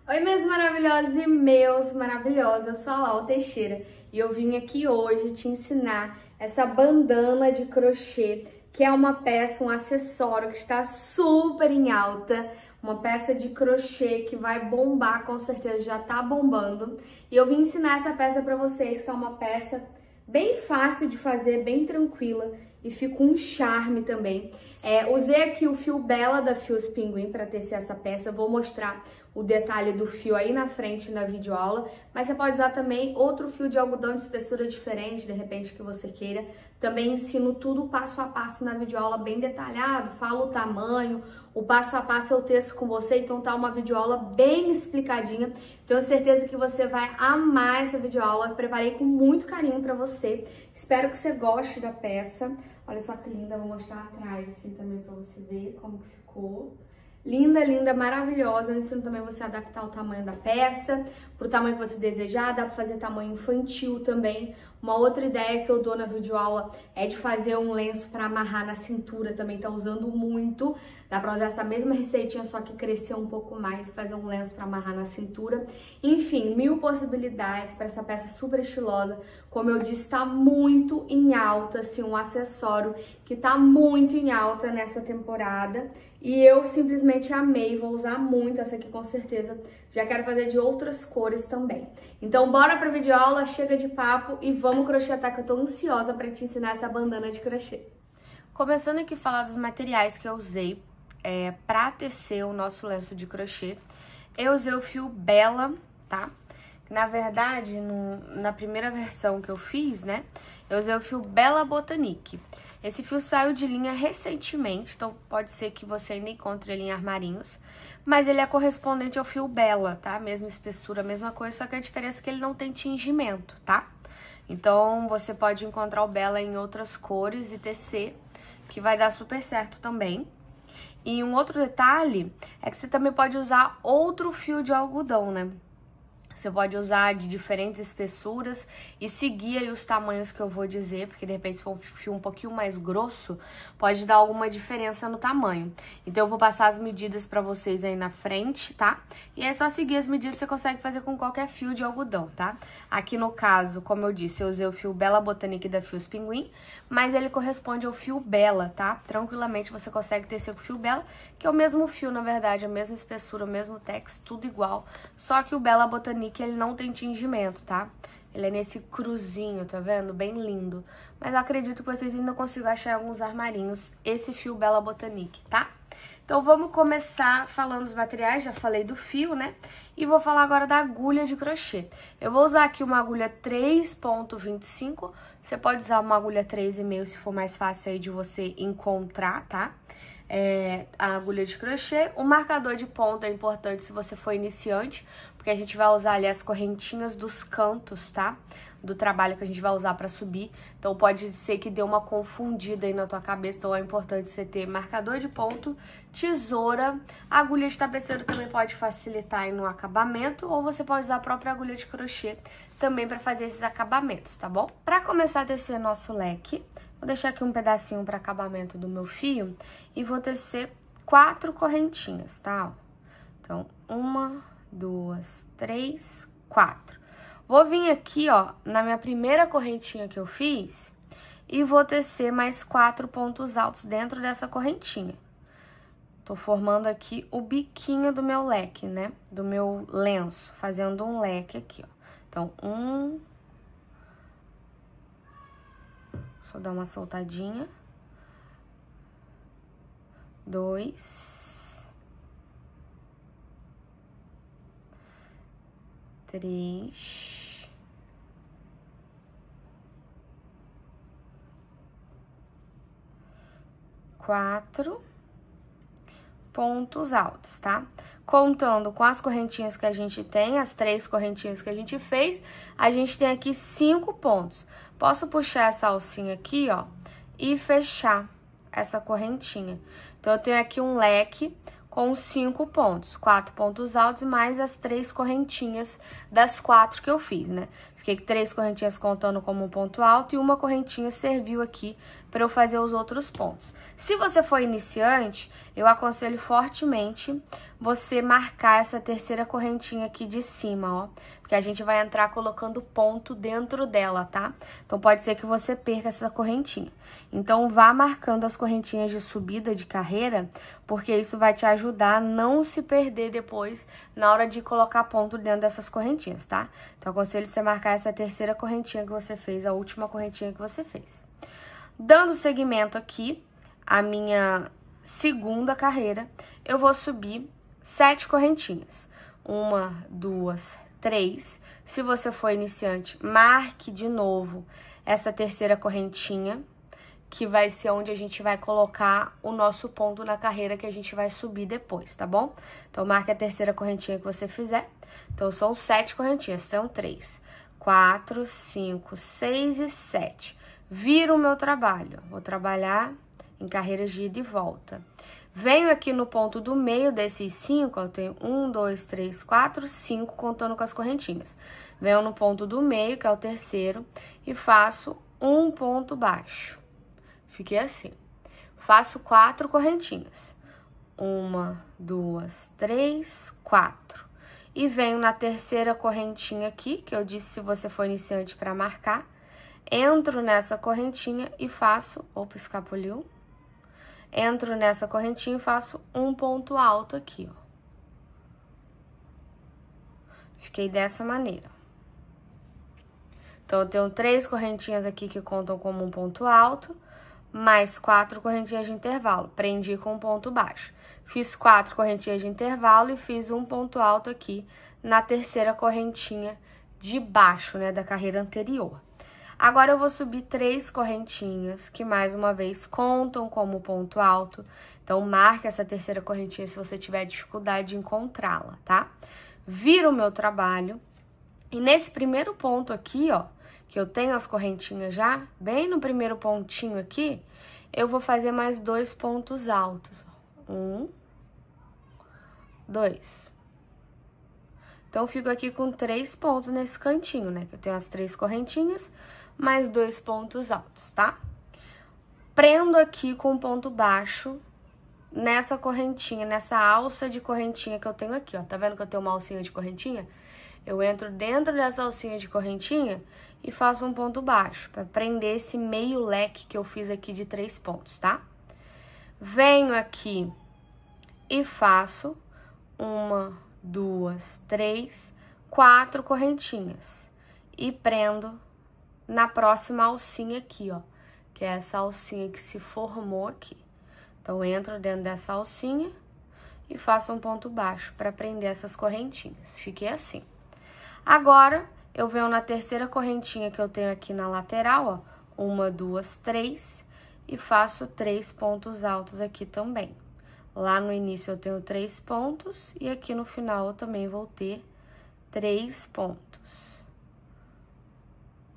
Oi, meus maravilhosos e meus maravilhosos, eu sou a Lau Teixeira e eu vim aqui hoje te ensinar essa bandana de crochê, que é uma peça, um acessório que está super em alta, uma peça de crochê que vai bombar, com certeza já tá bombando. E eu vim ensinar essa peça pra vocês, que é uma peça bem fácil de fazer, bem tranquila e fica um charme também. Usei aqui o fio Bella da Fios Pinguim para tecer essa peça, vou mostrar o detalhe do fio aí na frente na videoaula, mas você pode usar também outro fio de algodão de espessura diferente, de repente que você queira. Também ensino tudo passo a passo na videoaula, bem detalhado, falo o tamanho, o passo a passo eu teço com você, então tá uma videoaula bem explicadinha. Tenho certeza que você vai amar essa videoaula, eu preparei com muito carinho pra você. Espero que você goste da peça. Olha só que linda, vou mostrar atrás assim também pra você ver como que ficou. Linda, linda, maravilhosa. Eu ensino também você a adaptar o tamanho da peça pro tamanho que você desejar. Dá pra fazer tamanho infantil também. Uma outra ideia que eu dou na videoaula é de fazer um lenço para amarrar na cintura. Também tá usando muito. Dá pra usar essa mesma receitinha, só que crescer um pouco mais, fazer um lenço para amarrar na cintura. Enfim, mil possibilidades para essa peça super estilosa. Como eu disse, tá muito em alta, assim, um acessório que tá muito em alta nessa temporada. E eu simplesmente amei, vou usar muito essa aqui com certeza. Já quero fazer de outras cores também. Então bora pra videoaula, chega de papo e vamos crochetar, que eu tô ansiosa pra te ensinar essa bandana de crochê. Começando aqui a falar dos materiais que eu usei pra tecer o nosso lenço de crochê. Eu usei o fio Bella, tá? Na verdade, na primeira versão que eu fiz, né, eu usei o fio Bella Botanique. Esse fio saiu de linha recentemente, então pode ser que você ainda encontre ele em armarinhos, mas ele é correspondente ao fio Bella, tá? Mesma espessura, mesma coisa, só que a diferença é que ele não tem tingimento, tá? Então, você pode encontrar o Bella em outras cores e tecer, que vai dar super certo também. E um outro detalhe é que você também pode usar outro fio de algodão, né? Você pode usar de diferentes espessuras e seguir aí os tamanhos que eu vou dizer, porque de repente se for um fio um pouquinho mais grosso, pode dar alguma diferença no tamanho. Então eu vou passar as medidas pra vocês aí na frente, tá? E é só seguir as medidas que você consegue fazer com qualquer fio de algodão, tá? Aqui no caso, como eu disse, eu usei o fio Bella Botanique da Fios Pinguim, mas ele corresponde ao fio Bella, tá? Tranquilamente você consegue tecer com o fio Bella, que é o mesmo fio, na verdade, a mesma espessura, o mesmo tex, tudo igual, só que o Bella Botanique que ele não tem tingimento, tá? Ele é nesse cruzinho, tá vendo? Bem lindo. Mas eu acredito que vocês ainda consigam achar em alguns armarinhos esse fio Bella Botanique, tá? Então vamos começar falando dos materiais, já falei do fio, né? E vou falar agora da agulha de crochê. Eu vou usar aqui uma agulha 3,25, você pode usar uma agulha 3,5 se for mais fácil aí de você encontrar, tá? A agulha de crochê. O marcador de ponta é importante se você for iniciante, porque a gente vai usar ali as correntinhas dos cantos, tá? Do trabalho que a gente vai usar pra subir. Então pode ser que dê uma confundida aí na tua cabeça, então é importante você ter marcador de ponto, tesoura, agulha de tapeceiro também pode facilitar aí no acabamento, ou você pode usar a própria agulha de crochê também pra fazer esses acabamentos, tá bom? Pra começar a tecer nosso leque, vou deixar aqui um pedacinho para acabamento do meu fio e vou tecer 4 correntinhas, tá? Então, 1, 2, 3, 4. Vou vir aqui, ó, na minha primeira correntinha que eu fiz e vou tecer mais 4 pontos altos dentro dessa correntinha. Tô formando aqui o biquinho do meu leque, né? Do meu lenço, fazendo um leque aqui, ó. Então, deixa eu dar uma soltadinha. 2, 3, 4 pontos altos, tá? Contando com as correntinhas que a gente tem, as 3 correntinhas que a gente fez, a gente tem aqui 5 pontos. Posso puxar essa alcinha aqui, ó, e fechar essa correntinha. Então, eu tenho aqui um leque com 5 pontos, 4 pontos altos e mais as 3 correntinhas das 4 que eu fiz, né? Fiquei com 3 correntinhas contando como um ponto alto e uma correntinha serviu aqui para eu fazer os outros pontos. Se você for iniciante, eu aconselho fortemente você marcar essa terceira correntinha aqui de cima, ó. Porque a gente vai entrar colocando ponto dentro dela, tá? Então, pode ser que você perca essa correntinha. Então, vá marcando as correntinhas de subida de carreira, porque isso vai te ajudar a não se perder depois na hora de colocar ponto dentro dessas correntinhas, tá? Então, eu aconselho você marcar essa terceira correntinha que você fez, a última correntinha que você fez. Dando seguimento aqui, a minha segunda carreira, eu vou subir 7 correntinhas. 1, 2, 3. Se você for iniciante, marque de novo essa terceira correntinha, que vai ser onde a gente vai colocar o nosso ponto na carreira que a gente vai subir depois, tá bom? Então, marque a terceira correntinha que você fizer. Então, são 7 correntinhas, são 3, 4, 5, 6 e 7. Viro o meu trabalho, vou trabalhar em carreiras de ida e volta. Venho aqui no ponto do meio desses 5, eu tenho 1, 2, 3, 4, 5, contando com as correntinhas. Venho no ponto do meio, que é o terceiro, e faço um ponto baixo. Fiquei assim. Faço 4 correntinhas. 1, 2, 3, 4. E venho na terceira correntinha aqui, que eu disse se você for iniciante para marcar. Entro nessa correntinha e faço... Opa, escapuliu. Entro nessa correntinha e faço um ponto alto aqui, ó. Fiquei dessa maneira. Então, eu tenho 3 correntinhas aqui que contam como um ponto alto, mais 4 correntinhas de intervalo. Prendi com um ponto baixo. Fiz 4 correntinhas de intervalo e fiz um ponto alto aqui na terceira correntinha de baixo, né, da carreira anterior. Agora, eu vou subir 3 correntinhas, que mais uma vez contam como ponto alto. Então, marque essa terceira correntinha se você tiver dificuldade de encontrá-la, tá? Viro o meu trabalho. E nesse primeiro ponto aqui, ó, que eu tenho as correntinhas já, bem no primeiro pontinho aqui, eu vou fazer mais 2 pontos altos. 1, 2. Então, eu fico aqui com 3 pontos nesse cantinho, né? Que eu tenho as 3 correntinhas, mais 2 pontos altos, tá? Prendo aqui com um ponto baixo nessa correntinha, nessa alça de correntinha que eu tenho aqui, ó. Tá vendo que eu tenho uma alcinha de correntinha? Eu entro dentro dessa alcinha de correntinha e faço um ponto baixo, pra prender esse meio leque que eu fiz aqui de 3 pontos, tá? Venho aqui e faço 1, 2, 3, 4 correntinhas. E prendo na próxima alcinha aqui, ó, que é essa alcinha que se formou aqui. Então, entro dentro dessa alcinha e faço um ponto baixo para prender essas correntinhas. Fiquei assim. Agora, eu venho na terceira correntinha que eu tenho aqui na lateral, ó, 1, 2, 3, e faço 3 pontos altos aqui também. Lá no início eu tenho 3 pontos e aqui no final eu também vou ter 3 pontos.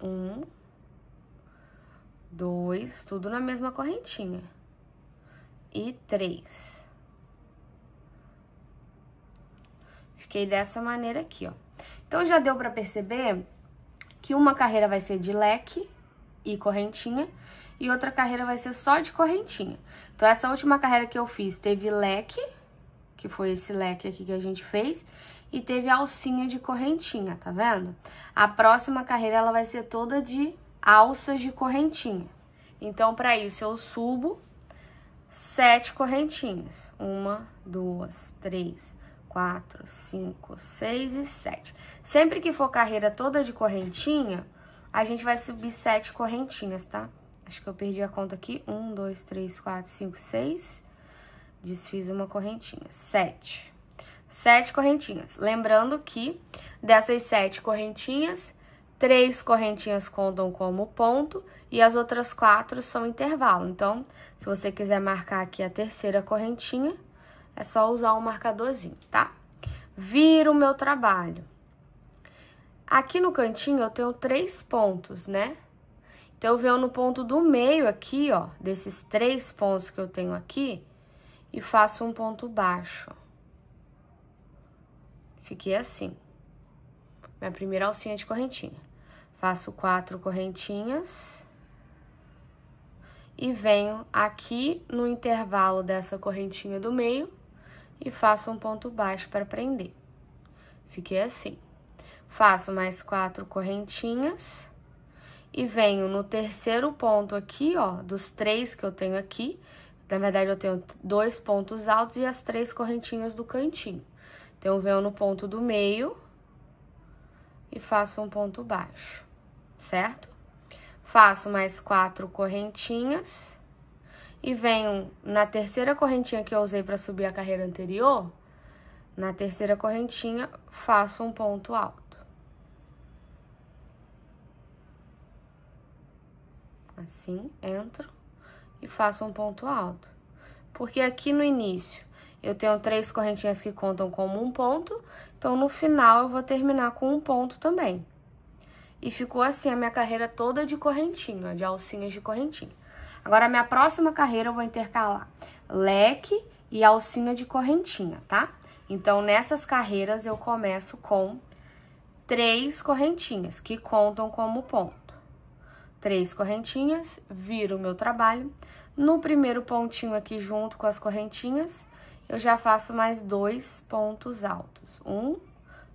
1, 2, tudo na mesma correntinha. E 3. Fiquei dessa maneira aqui, ó. Então, já deu pra perceber que uma carreira vai ser de leque e correntinha e outra carreira vai ser só de correntinha. Então, essa última carreira que eu fiz teve leque, que foi esse leque aqui que a gente fez, e teve alcinha de correntinha, tá vendo? A próxima carreira, ela vai ser toda de alças de correntinha. Então, para isso, eu subo 7 correntinhas. 1, 2, 3, 4, 5, 6 e 7. Sempre que for carreira toda de correntinha, a gente vai subir 7 correntinhas, tá? Acho que eu perdi a conta aqui. 1, 2, 3, 4, 5, 6. Desfiz uma correntinha. 7. 7 correntinhas. Lembrando que dessas 7 correntinhas, 3 correntinhas contam como ponto e as outras 4 são intervalo. Então, se você quiser marcar aqui a terceira correntinha, é só usar um marcadorzinho, tá? Viro o meu trabalho. Aqui no cantinho eu tenho 3 pontos, né? Então, eu venho no ponto do meio aqui, ó, desses 3 pontos que eu tenho aqui, e faço um ponto baixo. Fiquei assim. Minha primeira alcinha de correntinha. faço 4 correntinhas e venho aqui no intervalo dessa correntinha do meio e faço um ponto baixo para prender. Fiquei assim. Faço mais 4 correntinhas e venho no terceiro ponto aqui, ó, dos 3 que eu tenho aqui. Na verdade, eu tenho 2 pontos altos e as 3 correntinhas do cantinho. Então, eu venho no ponto do meio e faço um ponto baixo, certo? Faço mais 4 correntinhas e venho na terceira correntinha que eu usei para subir a carreira anterior, na terceira correntinha, faço um ponto alto. Assim, entro e faço um ponto alto. Porque aqui no início eu tenho 3 correntinhas que contam como um ponto, então no final eu vou terminar com um ponto também. E ficou assim a minha carreira toda de correntinha, ó, de alcinhas de correntinha. Agora, a minha próxima carreira eu vou intercalar leque e alcinha de correntinha, tá? Então, nessas carreiras eu começo com 3 correntinhas, que contam como ponto. 3 correntinhas, viro o meu trabalho. No primeiro pontinho aqui, junto com as correntinhas, eu já faço mais 2 pontos altos. 1,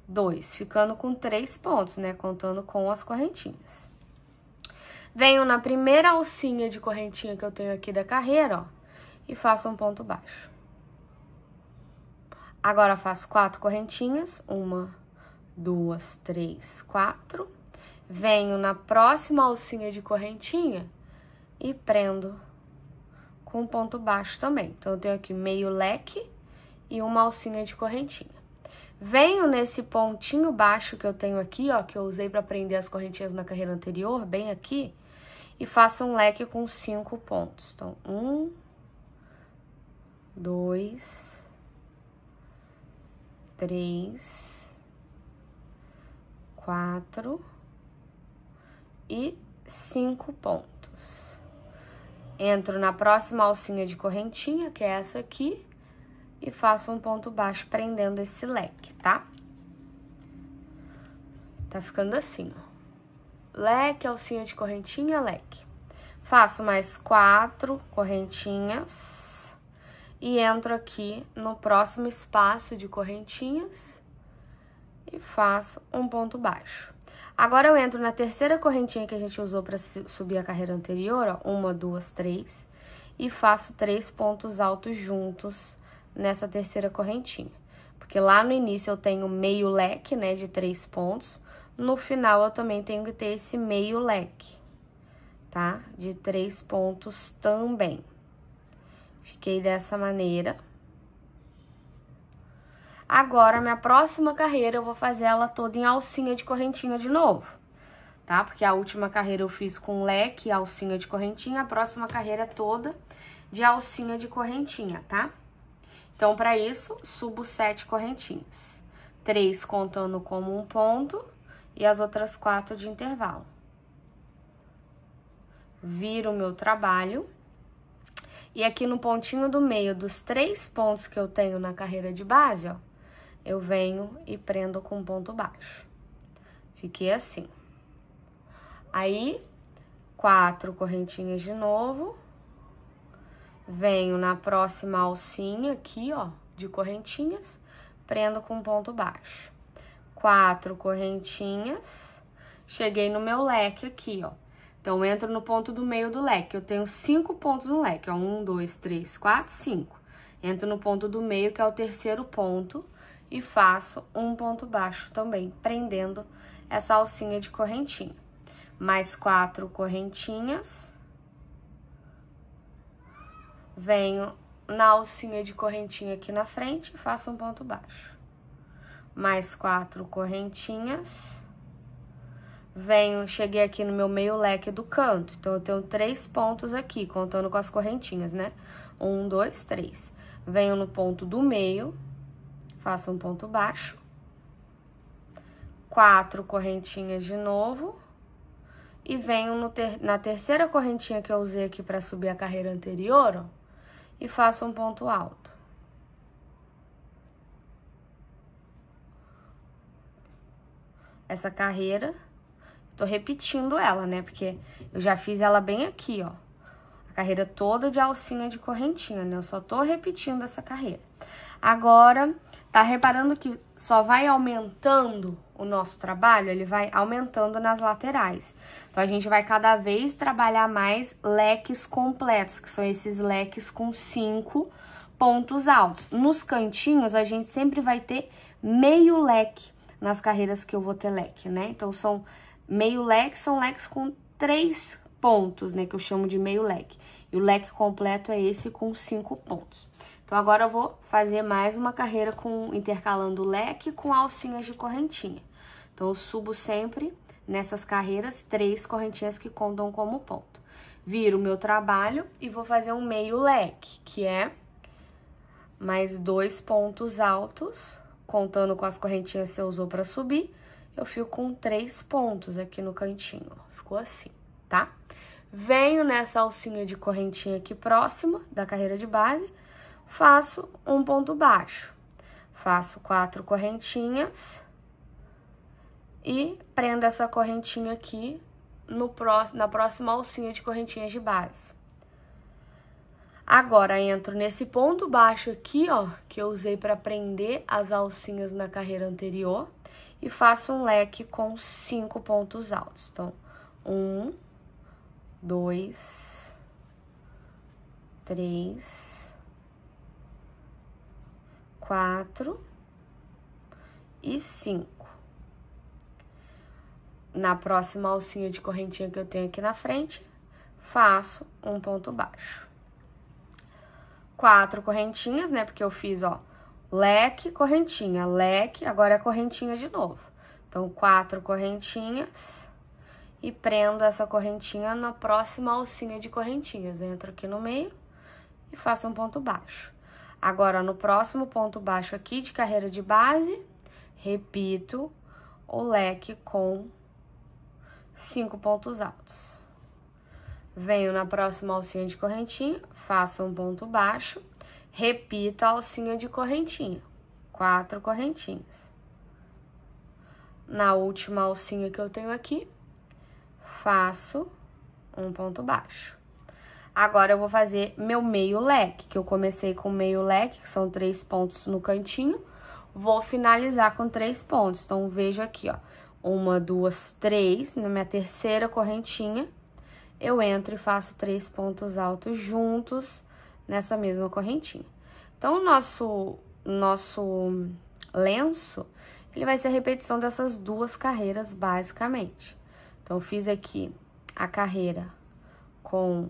2, ficando com 3 pontos, né? Contando com as correntinhas. Venho na primeira alcinha de correntinha que eu tenho aqui da carreira, ó, e faço um ponto baixo. Agora, faço 4 correntinhas, 1, 2, 3, 4. Venho na próxima alcinha de correntinha e prendo com um ponto baixo também. Então, eu tenho aqui meio leque e uma alcinha de correntinha. Venho nesse pontinho baixo que eu tenho aqui, ó, que eu usei para prender as correntinhas na carreira anterior, bem aqui, e faço um leque com 5 pontos. Então, 1, 2, 3, 4 e 5 pontos. Entro na próxima alcinha de correntinha, que é essa aqui, e faço um ponto baixo prendendo esse leque, tá? Tá ficando assim, ó. Leque, alcinha de correntinha, leque. Faço mais 4 correntinhas e entro aqui no próximo espaço de correntinhas e faço um ponto baixo. Agora, eu entro na terceira correntinha que a gente usou para subir a carreira anterior, ó, 1, 2, 3, e faço 3 pontos altos juntos nessa terceira correntinha. Porque lá no início eu tenho meio leque, né, de 3 pontos. No final, eu também tenho que ter esse meio leque, tá? De 3 pontos também. Fiquei dessa maneira. Agora, minha próxima carreira, eu vou fazer ela toda em alcinha de correntinha de novo, tá? Porque a última carreira eu fiz com leque e alcinha de correntinha, a próxima carreira é toda de alcinha de correntinha, tá? Então, para isso, subo 7 correntinhas. 3 contando como um ponto e as outras 4 de intervalo. Viro o meu trabalho. E aqui no pontinho do meio dos 3 pontos que eu tenho na carreira de base, ó, eu venho e prendo com ponto baixo. Fiquei assim. Aí, 4 correntinhas de novo. Venho na próxima alcinha aqui, ó, de correntinhas, prendo com ponto baixo. 4 correntinhas. Cheguei no meu leque aqui, ó. Então, entro no ponto do meio do leque. Eu tenho 5 pontos no leque, ó. 1, 2, 3, 4, 5. Entro no ponto do meio, que é o terceiro ponto, e faço um ponto baixo também, prendendo essa alcinha de correntinha. Mais 4 correntinhas. Venho na alcinha de correntinha aqui na frente e faço um ponto baixo. Mais 4 correntinhas. Venho, cheguei aqui no meu meio leque do canto. Então, eu tenho 3 pontos aqui, contando com as correntinhas, né? 1, 2, 3. Venho no ponto do meio, faço um ponto baixo. 4 correntinhas de novo. E venho na terceira correntinha que eu usei aqui para subir a carreira anterior, ó, e faço um ponto alto. Essa carreira Tô repetindo ela, né? Porque eu já fiz ela bem aqui, ó. A carreira toda de alcinha de correntinha, né? Eu só tô repetindo essa carreira. Agora, tá reparando que só vai aumentando o nosso trabalho? Ele vai aumentando nas laterais. Então, a gente vai cada vez trabalhar mais leques completos, que são esses leques com 5 pontos altos. Nos cantinhos, a gente sempre vai ter meio leque nas carreiras que eu vou ter leque, né? Então, são meio leque, são leques com 3 pontos, né? Que eu chamo de meio leque. E o leque completo é esse com 5 pontos. Então, agora eu vou fazer mais uma carreira intercalando leque com alcinhas de correntinha. Então, eu subo sempre nessas carreiras 3 correntinhas que contam como ponto. Viro o meu trabalho e vou fazer um meio leque, que é mais 2 pontos altos, contando com as correntinhas que você usou para subir, eu fico com 3 pontos aqui no cantinho, ó. Ficou assim, tá? Venho nessa alcinha de correntinha aqui próxima da carreira de base, faço um ponto baixo, faço 4 correntinhas e prendo essa correntinha aqui na próxima alcinha de correntinhas de base. Agora, entro nesse ponto baixo aqui, ó, que eu usei para prender as alcinhas na carreira anterior e faço um leque com 5 pontos altos. Então, 1, 2, 3, 4 e 5. Na próxima alcinha de correntinha que eu tenho aqui na frente, faço um ponto baixo. 4 correntinhas, né? Porque eu fiz, ó, leque, correntinha, leque, agora é correntinha de novo. Então, 4 correntinhas e prendo essa correntinha na próxima alcinha de correntinhas. Entro aqui no meio e faço um ponto baixo. Agora, no próximo ponto baixo aqui de carreira de base, repito o leque com 5 pontos altos. Venho na próxima alcinha de correntinha, faço um ponto baixo, repito a alcinha de correntinha, 4 correntinhas. Na última alcinha que eu tenho aqui, faço um ponto baixo. Agora, eu vou fazer meu meio leque, que eu comecei com meio leque, que são 3 pontos no cantinho, vou finalizar com 3 pontos. Então, vejo aqui, ó, 1, 2, 3, na minha terceira correntinha, eu entro e faço 3 pontos altos juntos nessa mesma correntinha. Então, o nosso lenço, ele vai ser a repetição dessas 2 carreiras, basicamente. Então, eu fiz aqui a carreira com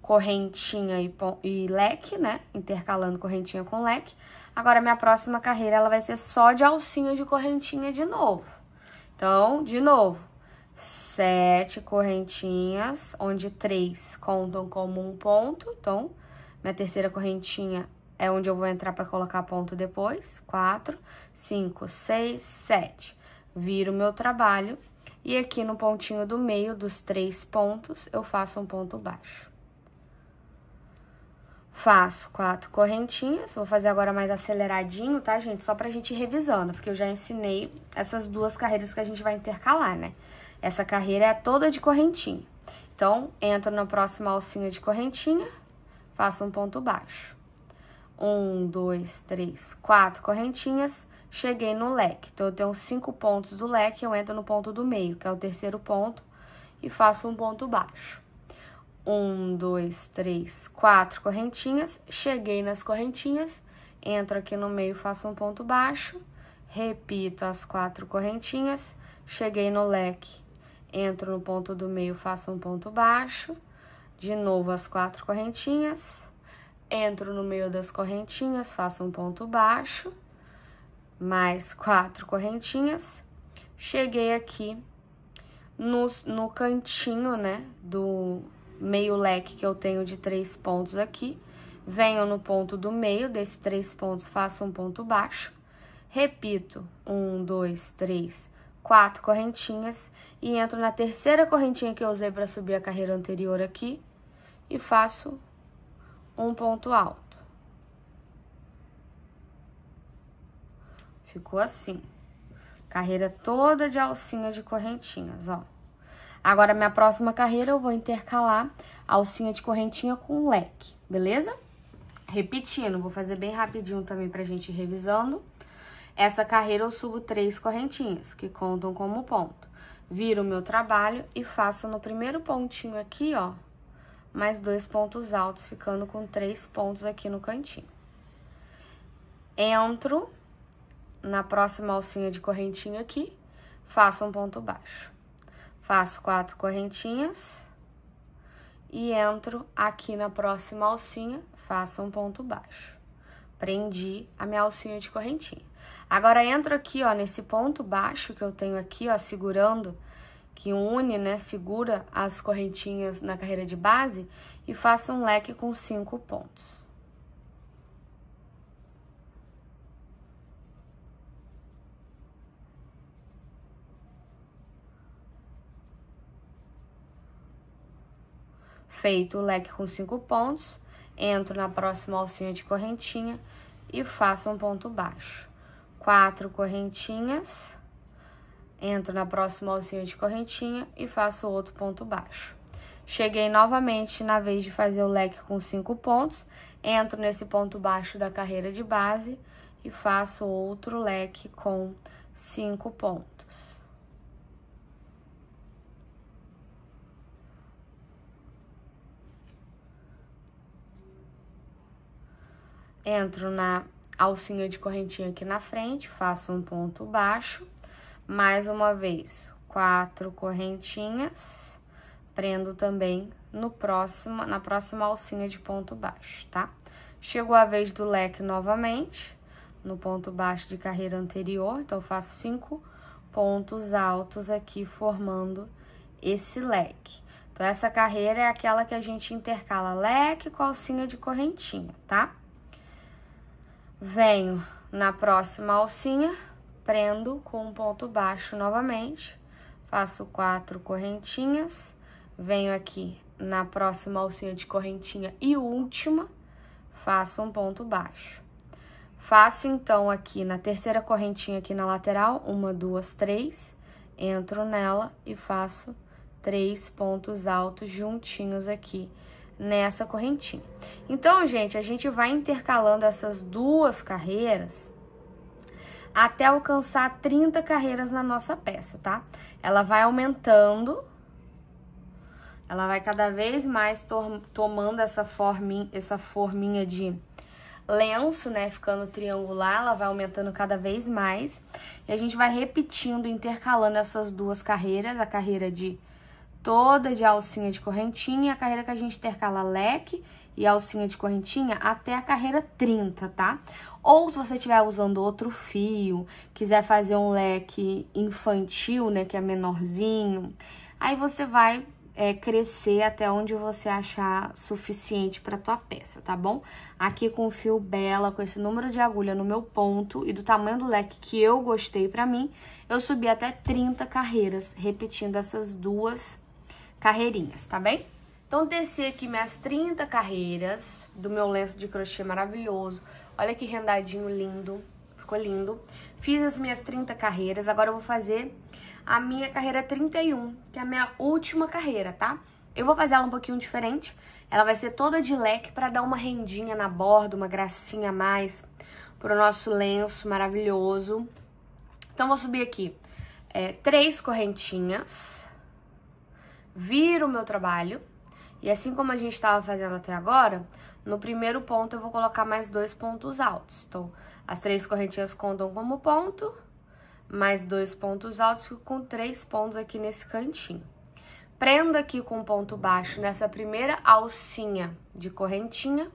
correntinha e leque, né? Intercalando correntinha com leque. Agora, minha próxima carreira, ela vai ser só de alcinha de correntinha de novo. Então, de novo, 7 correntinhas, onde 3 contam como um ponto. Então, minha terceira correntinha é onde eu vou entrar para colocar ponto depois. 4, 5, 6, 7. Viro o meu trabalho e aqui no pontinho do meio dos 3 pontos, eu faço um ponto baixo. Faço 4 correntinhas, vou fazer agora mais aceleradinho, tá, gente? Só pra gente ir revisando, porque eu já ensinei essas 2 carreiras que a gente vai intercalar, né? Essa carreira é toda de correntinha. Então, entro na próxima alcinha de correntinha, faço um ponto baixo. 1, 2, 3, 4 correntinhas, cheguei no leque. Então, eu tenho 5 pontos do leque, eu entro no ponto do meio, que é o terceiro ponto, e faço um ponto baixo. 1, 2, 3, 4 correntinhas, cheguei nas correntinhas, entro aqui no meio, faço um ponto baixo, repito as 4 correntinhas, cheguei no leque, entro no ponto do meio, faço um ponto baixo, de novo as 4 correntinhas, entro no meio das correntinhas, faço um ponto baixo, mais 4 correntinhas, cheguei aqui no cantinho, né, do meio leque que eu tenho de 3 pontos aqui, venho no ponto do meio desses 3 pontos, faço um ponto baixo, repito 1, 2, 3, 4 correntinhas e entro na terceira correntinha que eu usei para subir a carreira anterior aqui e faço um ponto alto. Ficou assim. Carreira toda de alcinha de correntinhas, ó. Agora, minha próxima carreira, eu vou intercalar a alcinha de correntinha com leque, beleza? Repetindo, vou fazer bem rapidinho também pra gente ir revisando. Essa carreira eu subo 3 correntinhas, que contam como ponto. Viro o meu trabalho e faço no primeiro pontinho aqui, ó, mais 2 pontos altos, ficando com 3 pontos aqui no cantinho. Entro na próxima alcinha de correntinha aqui, faço um ponto baixo. Faço 4 correntinhas e entro aqui na próxima alcinha, faço um ponto baixo. Prendi a minha alcinha de correntinha. Agora, entro aqui, ó, nesse ponto baixo que eu tenho aqui, ó, segurando, que une, né, segura as correntinhas na carreira de base e faço um leque com 5 pontos. Feito o leque com 5 pontos, entro na próxima alcinha de correntinha e faço um ponto baixo. 4 correntinhas, entro na próxima alcinha de correntinha e faço outro ponto baixo. Cheguei novamente na vez de fazer o leque com 5 pontos, entro nesse ponto baixo da carreira de base e faço outro leque com 5 pontos. Entro na alcinha de correntinha aqui na frente, faço um ponto baixo, mais uma vez, 4 correntinhas, prendo também na próxima alcinha de ponto baixo, tá? Chegou a vez do leque novamente, no ponto baixo de carreira anterior, então eu faço 5 pontos altos aqui, formando esse leque. Então, essa carreira é aquela que a gente intercala leque com alcinha de correntinha, tá? Venho na próxima alcinha, prendo com um ponto baixo novamente, faço 4 correntinhas, venho aqui na próxima alcinha de correntinha e última, faço um ponto baixo. Faço, então, aqui na terceira correntinha aqui na lateral, 1, 2, 3, entro nela e faço 3 pontos altos juntinhos aqui nessa correntinha. Então, gente, a gente vai intercalando essas 2 carreiras até alcançar 30 carreiras na nossa peça, tá? Ela vai aumentando, ela vai cada vez mais tomando essa forminha de lenço, né? Ficando triangular, ela vai aumentando cada vez mais. E a gente vai repetindo, intercalando essas 2 carreiras, a carreira toda de alcinha de correntinha, a carreira que a gente intercala leque e alcinha de correntinha até a carreira 30, tá? Ou se você estiver usando outro fio, quiser fazer um leque infantil, né, que é menorzinho, aí você vai crescer até onde você achar suficiente para tua peça, tá bom? Aqui com o fio Bella, com esse número de agulha no meu ponto e do tamanho do leque que eu gostei pra mim, eu subi até 30 carreiras, repetindo essas 2 carreirinhas, tá bem? Então, teci aqui minhas 30 carreiras do meu lenço de crochê maravilhoso. Olha que rendadinho lindo, ficou lindo. Fiz as minhas 30 carreiras, agora eu vou fazer a minha carreira 31, que é a minha última carreira, tá? Eu vou fazer ela um pouquinho diferente, ela vai ser toda de leque pra dar uma rendinha na borda, uma gracinha a mais pro nosso lenço maravilhoso. Então, vou subir aqui 3 correntinhas, viro o meu trabalho, e assim como a gente estava fazendo até agora, no primeiro ponto eu vou colocar mais 2 pontos altos. Então, as 3 correntinhas contam como ponto, mais 2 pontos altos, fico com 3 pontos aqui nesse cantinho. Prendo aqui com ponto baixo nessa primeira alcinha de correntinha.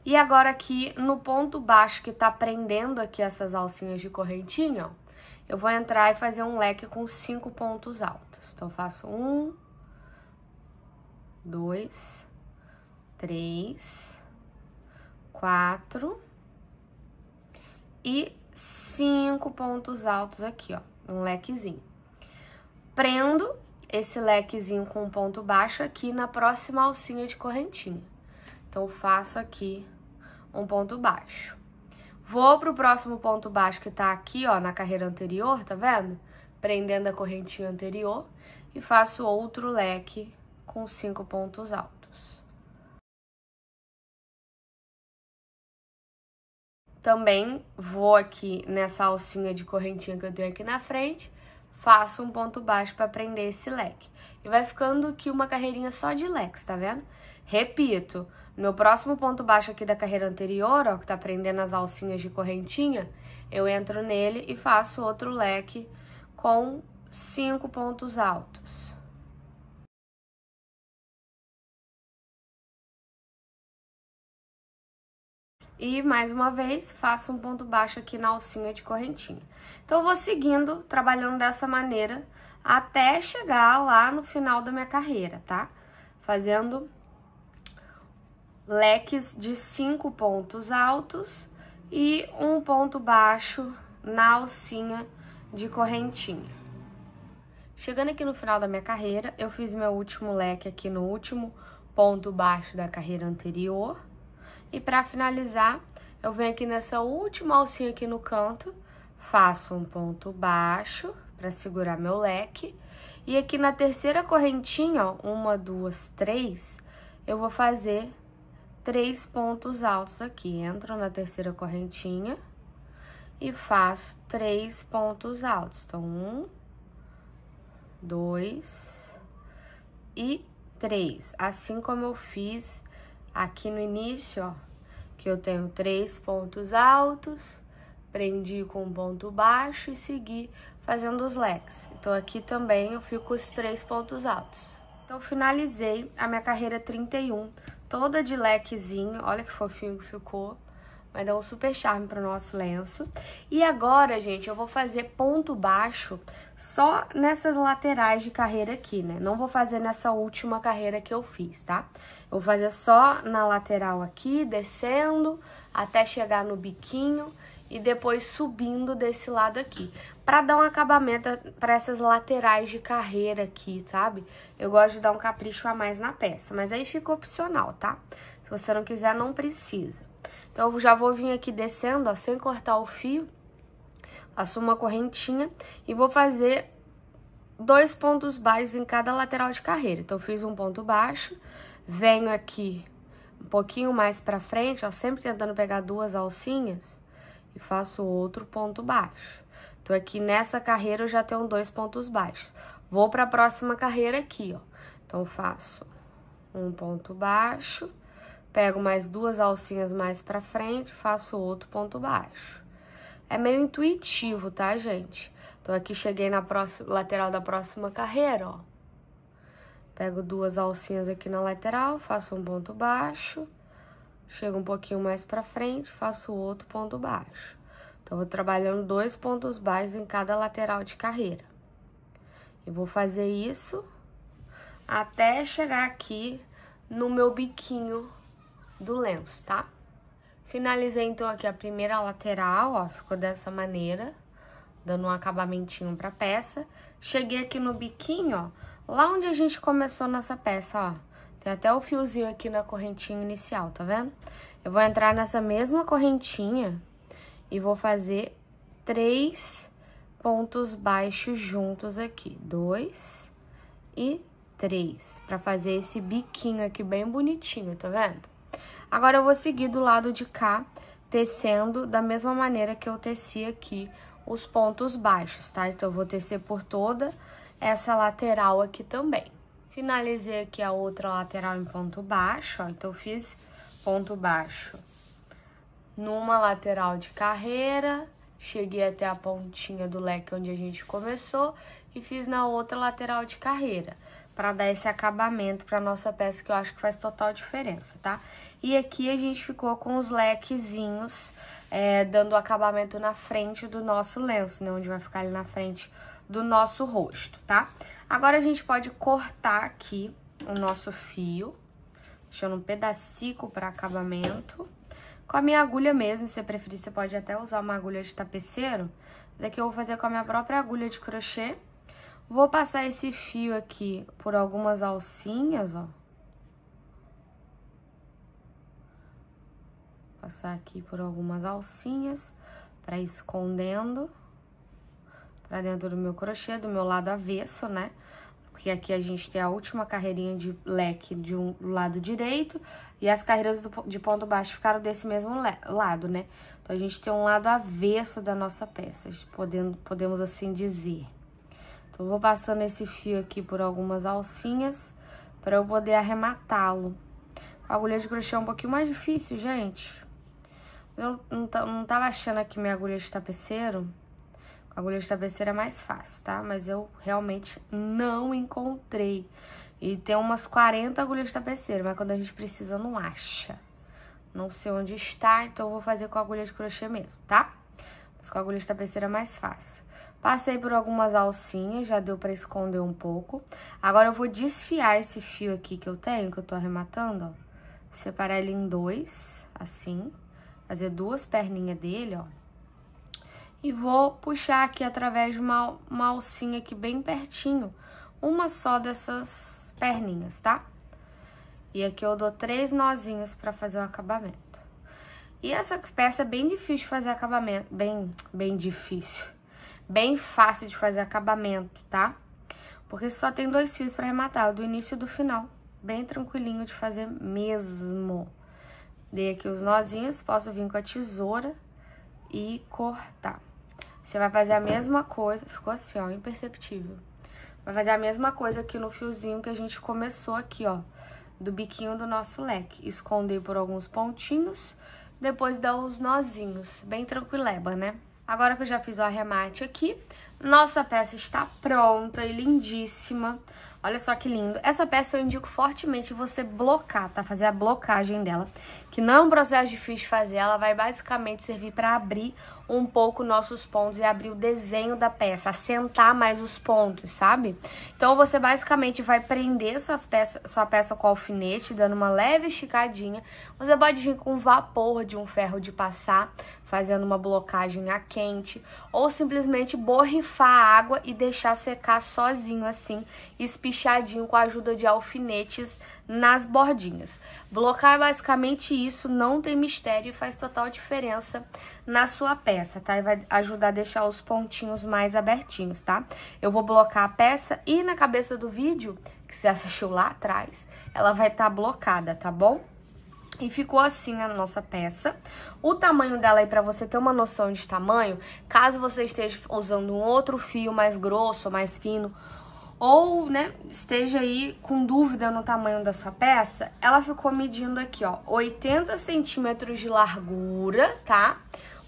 E agora aqui no ponto baixo que tá prendendo aqui essas alcinhas de correntinha, ó, eu vou entrar e fazer um leque com 5 pontos altos. Então, eu faço 1, 2, 3, 4 e 5 pontos altos aqui, ó, um lequezinho. Prendo esse lequezinho com um ponto baixo aqui na próxima alcinha de correntinha. Então, eu faço aqui um ponto baixo. Vou pro próximo ponto baixo que tá aqui, ó, na carreira anterior, tá vendo? Prendendo a correntinha anterior e faço outro leque com 5 pontos altos. Também vou aqui nessa alcinha de correntinha que eu tenho aqui na frente, faço um ponto baixo para prender esse leque. E vai ficando aqui uma carreirinha só de leques, tá vendo? Repito, meu próximo ponto baixo aqui da carreira anterior, ó, que tá prendendo as alcinhas de correntinha, eu entro nele e faço outro leque com 5 pontos altos. E, mais uma vez, faço um ponto baixo aqui na alcinha de correntinha. Então, eu vou seguindo, trabalhando dessa maneira, até chegar lá no final da minha carreira, tá? Fazendo leques de 5 pontos altos e um ponto baixo na alcinha de correntinha. Chegando aqui no final da minha carreira, eu fiz meu último leque aqui no último ponto baixo da carreira anterior. E para finalizar, eu venho aqui nessa última alcinha aqui no canto, faço um ponto baixo para segurar meu leque. E aqui na terceira correntinha, ó, 1, 2, 3, eu vou fazer 3 pontos altos aqui. Entro na terceira correntinha e faço 3 pontos altos. Então, 1, 2 e 3. Assim como eu fiz aqui no início, ó, que eu tenho 3 pontos altos, prendi com um ponto baixo e segui fazendo os leques. Então, aqui também eu fico com os 3 pontos altos. Então, finalizei a minha carreira 31, toda de lequezinho. Olha que fofinho que ficou. Vai dar um super charme pro nosso lenço. E agora, gente, eu vou fazer ponto baixo só nessas laterais de carreira aqui, né? Não vou fazer nessa última carreira que eu fiz, tá? Eu vou fazer só na lateral aqui, descendo até chegar no biquinho e depois subindo desse lado aqui. Pra dar um acabamento pra essas laterais de carreira aqui, sabe? Eu gosto de dar um capricho a mais na peça, mas aí fica opcional, tá? Se você não quiser, não precisa. Então, eu já vou vir aqui descendo, ó, sem cortar o fio, faço uma correntinha e vou fazer 2 pontos baixos em cada lateral de carreira. Então, eu fiz um ponto baixo, venho aqui um pouquinho mais pra frente, ó, sempre tentando pegar 2 alcinhas e faço outro ponto baixo. Então, aqui nessa carreira eu já tenho 2 pontos baixos. Vou pra próxima carreira aqui, ó. Então, faço um ponto baixo. Pego mais 2 alcinhas mais pra frente, faço outro ponto baixo. É meio intuitivo, tá, gente? Então, aqui cheguei na lateral da próxima carreira, ó. Pego 2 alcinhas aqui na lateral, faço um ponto baixo. Chego um pouquinho mais pra frente, faço outro ponto baixo. Então, eu vou trabalhando 2 pontos baixos em cada lateral de carreira. E vou fazer isso até chegar aqui no meu biquinho do lenço, tá? Finalizei, então, aqui a primeira lateral, ó, ficou dessa maneira, dando um acabamentinho pra peça. Cheguei aqui no biquinho, ó, lá onde a gente começou nossa peça, ó. Tem até o fiozinho aqui na correntinha inicial, tá vendo? Eu vou entrar nessa mesma correntinha e vou fazer 3 pontos baixos juntos aqui. 2 e 3, pra fazer esse biquinho aqui bem bonitinho, tá vendo? Agora, eu vou seguir do lado de cá, tecendo da mesma maneira que eu teci aqui os pontos baixos, tá? Então, eu vou tecer por toda essa lateral aqui também. Finalizei aqui a outra lateral em ponto baixo, ó. Então, eu fiz ponto baixo numa lateral de carreira, cheguei até a pontinha do leque onde a gente começou e fiz na outra lateral de carreira, para dar esse acabamento pra nossa peça, que eu acho que faz total diferença, tá? E aqui a gente ficou com os lequezinhos, dando acabamento na frente do nosso lenço, né? Onde vai ficar ali na frente do nosso rosto, tá? Agora, a gente pode cortar aqui o nosso fio, deixando um pedacico para acabamento. Com a minha agulha mesmo, se você preferir, você pode até usar uma agulha de tapeceiro. Mas aqui eu vou fazer com a minha própria agulha de crochê. Vou passar esse fio aqui por algumas alcinhas, ó. Passar aqui por algumas alcinhas pra ir escondendo pra dentro do meu crochê, do meu lado avesso, né? Porque aqui a gente tem a última carreirinha de leque de um lado direito e as carreiras de ponto baixo ficaram desse mesmo lado, né? Então, a gente tem um lado avesso da nossa peça, podemos assim dizer. Então, eu vou passando esse fio aqui por algumas alcinhas para eu poder arrematá-lo. A agulha de crochê é um pouquinho mais difícil, gente. Eu não tava achando aqui minha agulha de tapeceiro. A agulha de tapeceiro é mais fácil, tá? Mas eu realmente não encontrei. E tem umas 40 agulhas de tapeceiro, mas quando a gente precisa, não acha. Não sei onde está, então eu vou fazer com a agulha de crochê mesmo, tá? Mas com a agulha de tapeceiro é mais fácil. Passei por algumas alcinhas, já deu pra esconder um pouco. Agora eu vou desfiar esse fio aqui que eu tenho, que eu tô arrematando, ó. Separar ele em dois, assim. Fazer duas perninhas dele, ó. E vou puxar aqui através de uma alcinha aqui bem pertinho. Uma só dessas perninhas, tá? E aqui eu dou 3 nozinhos pra fazer o acabamento. E essa peça é bem difícil de fazer acabamento. Bem difícil. Bem fácil de fazer acabamento, tá? Porque só tem 2 fios pra arrematar, do início e do final. Bem tranquilinho de fazer mesmo. Dei aqui os nozinhos, posso vir com a tesoura e cortar. Você vai fazer a mesma coisa, ficou assim, ó, imperceptível. Vai fazer a mesma coisa aqui no fiozinho que a gente começou aqui, ó, do biquinho do nosso leque. Esconder por alguns pontinhos, depois dar os nozinhos, bem tranquileba, né? Agora que eu já fiz o arremate aqui, nossa peça está pronta e lindíssima. Olha só que lindo. Essa peça eu indico fortemente você blocar, tá? Fazer a blocagem dela, que não é um processo difícil de fazer. Ela vai basicamente servir para abrir um pouco nossos pontos e abrir o desenho da peça, assentar mais os pontos, sabe? Então, você basicamente vai prender sua peça com alfinete, dando uma leve esticadinha. Você pode vir com vapor de um ferro de passar, fazendo uma blocagem a quente, ou simplesmente borrifar a água e deixar secar sozinho assim, espichadinho com a ajuda de alfinetes nas bordinhas. Blocar é basicamente isso, não tem mistério e faz total diferença na sua peça, tá? E vai ajudar a deixar os pontinhos mais abertinhos, tá? Eu vou blocar a peça e na cabeça do vídeo, que você assistiu lá atrás, ela vai estar blocada, tá bom? E ficou assim a nossa peça. O tamanho dela aí, pra você ter uma noção de tamanho, caso você esteja usando um outro fio mais grosso, mais fino, ou, né, esteja aí com dúvida no tamanho da sua peça, ela ficou medindo aqui, ó, 80 centímetros de largura, tá?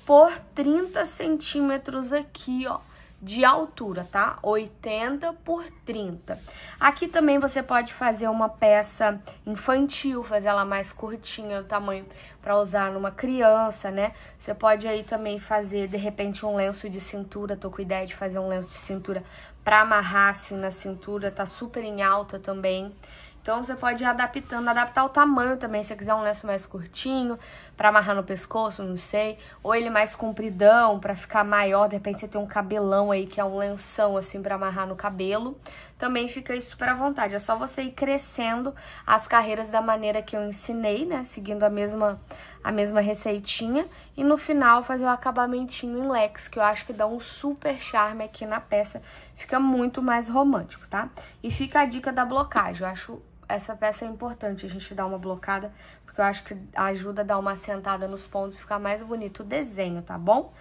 Por 30 centímetros aqui, ó, de altura, tá? 80 por 30. Aqui também você pode fazer uma peça infantil, fazer ela mais curtinha, o tamanho para usar numa criança, né? Você pode aí também fazer, de repente, um lenço de cintura. Tô com ideia de fazer um lenço de cintura para amarrar assim na cintura, tá super em alta também. Então, você pode ir adaptando, adaptar o tamanho também, se você quiser um lenço mais curtinho, pra amarrar no pescoço, não sei. Ou ele mais compridão, pra ficar maior, de repente você tem um cabelão aí, que é um lenção, assim, pra amarrar no cabelo. Também fica aí super à vontade, é só você ir crescendo as carreiras da maneira que eu ensinei, né, seguindo a mesma receitinha. E no final, fazer o acabamentinho em leques, que eu acho que dá um super charme aqui na peça. Fica muito mais romântico, tá? E fica a dica da blocagem, eu acho... Essa peça é importante a gente dar uma blocada, porque eu acho que ajuda a dar uma assentada nos pontos e ficar mais bonito o desenho, tá bom?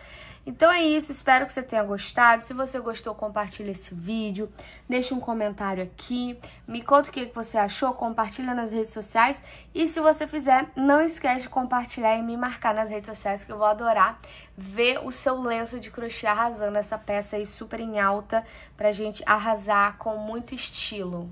Então é isso, espero que você tenha gostado. Se você gostou, compartilha esse vídeo, deixa um comentário aqui, me conta o que você achou, compartilha nas redes sociais. E se você fizer, não esquece de compartilhar e me marcar nas redes sociais, que eu vou adorar ver o seu lenço de crochê arrasando essa peça aí super em alta, pra gente arrasar com muito estilo.